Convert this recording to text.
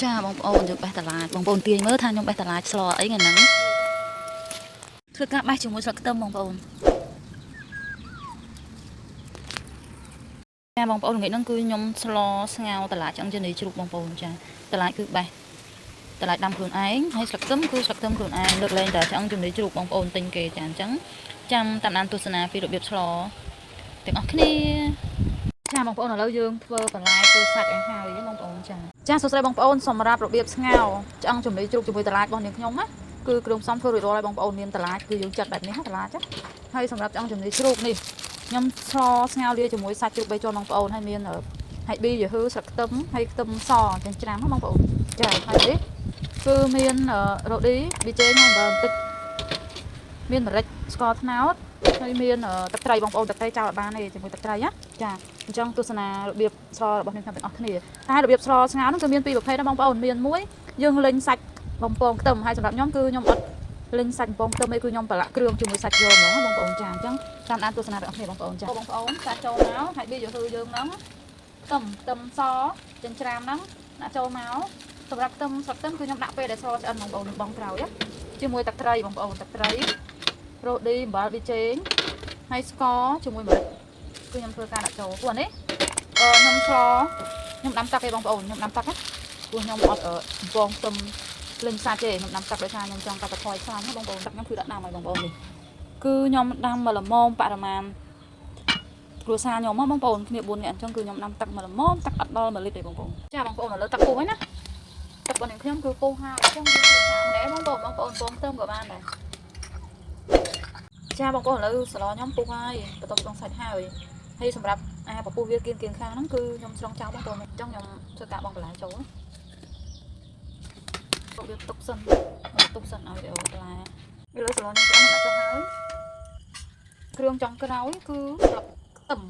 ចាបងប្អូនយើងបេះតឡាចបងប្អូនទាញមើលថាខ្ញុំបេះតឡាចស្លអីថ្ងៃហ្នឹងធ្វើការបេះជាមួយស្លឹកខ្ទឹមបងប្អូនចាបងប្អូនថ្ងៃហ្នឹងគឺខ្ញុំស្លស្ងោតឡាចឆ្អឹងចេនីជ្រូកបងប្អូនចាតឡាចគឺបេះតឡាចដាំខ្លួនឯងហើយស្លឹកខ្ទឹមគឺស្លឹកខ្ទឹមខ្លួនឯងលើកលែងតែឆ្អឹងចេនីជ្រូកបងប្អូនទិញគេចាអញ្ចឹងចាំតាមដានទស្សនាពីរបៀបស្លទាំងអស់គ្នាចាបងប្អូនឥឡូវយើងធ្វើបន្លែធ្វើសាច់ឲ្យហើយបងប្អូនចាសួស្តីបងប្អូនសម្រាប់របៀបស្ងោឆ្អឹងចំណីជ្រូកជាមួយតឡាចរបស់នាងខ្ញុំណាគឺគ្រឿងផ្សំធ្វើរួចរាល់ហើយបងប្អូនមានតឡាចគឺយើងចាត់បែបនេះណាតឡាចហើយសម្រាប់ឆ្អឹងចំណីជ្រូកនេះខ្ញុំស្លស្ងោលាជាមួយសាច់ជ្រូក3ជាន់បងប្អូនហើយមានហើយប៊ីយឺហ៊ឺស្លឹកខ្ទឹមហើយខ្ទឹមសចិញ្ច្រាំណាបងប្អូនចាហើយនេះគឺមានរ៉ូឌីប៊ីចេងហើយបន្តិចមានម្រេចស្ករត្នោតហើយមានទឹកត្រីបងប្អូនទឹកត្រីចោលអត់បានទេជាមួយទឹកត្រីណាចាអញ្ចឹងទស្សនារបៀបស្លរបស់អ្នកទាំងអស់គ្នាតែរបៀបស្លស្ងោនោះគឺមានពីរប្រភេទណាបងប្អូនមានមួយយើងលេងសាច់បំពងខ្ទឹមហើយសម្រាប់ខ្ញុំគឺខ្ញុំអត់លេងសាច់បំពងខ្ទឹមអីគឺខ្ញុំប្រឡាក់គ្រឿងជាមួយសាច់យកហ្មងបងប្អូនចាអញ្ចឹងតាមដានទស្សនារបស់គ្នាបងប្អូនចាបងប្អូនសាច់ចូលមកហើយប៊ីយឺហ៊ឺយើងហ្នឹងខ្ទឹមសចិញ្ច្រាំហ្នឹងដាក់ចូលមកសម្រាប់ខ្ទឹមស្លឹកខ្ទឹមគឺខ្ញុំដាក់ពេលដែលស្លឆ្អិនបងប្អូនបងក្រោយជាមួយទឹកត្រីបងប្អូនទឹកត្រីរ៉ូឌីអំបិលប៊ីចេងហើយស្ករជាមួយម្រេចគឺខ្ញុំធ្វើការដាក់ចូលព្រោះនេះខ្ញុំស្លខ្ញុំដាំទឹកឯងបងប្អូនខ្ញុំដាំទឹកណាព្រោះខ្ញុំអត់បំពងខ្ទឹមលេងសាច់ទេខ្ញុំដាំទឹកដោយសារខ្ញុំចង់កាត់បន្ថយខ្លាញ់ណាបងប្អូនទឹកខ្ញុំគឺដាក់ដាំឲ្យបងប្អូននេះគឺខ្ញុំដាំមកល្មមបរិមាណគ្រួសារខ្ញុំមកបងប្អូនគ្នា4នាក់អញ្ចឹងគឺខ្ញុំដាំទឹកមកល្មមទឹកអត់ដល់1លីត្រទេបងប្អូនចាបងប្អូនឥឡូវទឹកពុះហើយណាទឹករបស់ខ្ញុំគឺពុះហើយអញ្ចឹងយើងធ្វើតាមដែរបងប្អូនពងខ្ទឹមក៏បានដែរចាបងប្អូនឥឡូវស្លខ្ញុំពុះហើយបន្ទាប់ក្នុងសាច់ហើយសម្រាប់ពពុះវាគៀនខាងហ្នឹងគឺខ្ញុំស្រង់ចោលបងប្អូនអញ្ចឹងខ្ញុំធ្វើការបងបន្លែចូលវាទុកសិនឲ្យបន្លែឥឡូវស្លខ្ញុំឆ្អិនដាក់ចុះហើយគ្រឿងចុងក្រោយគឺស្លឹកខ្ទឹម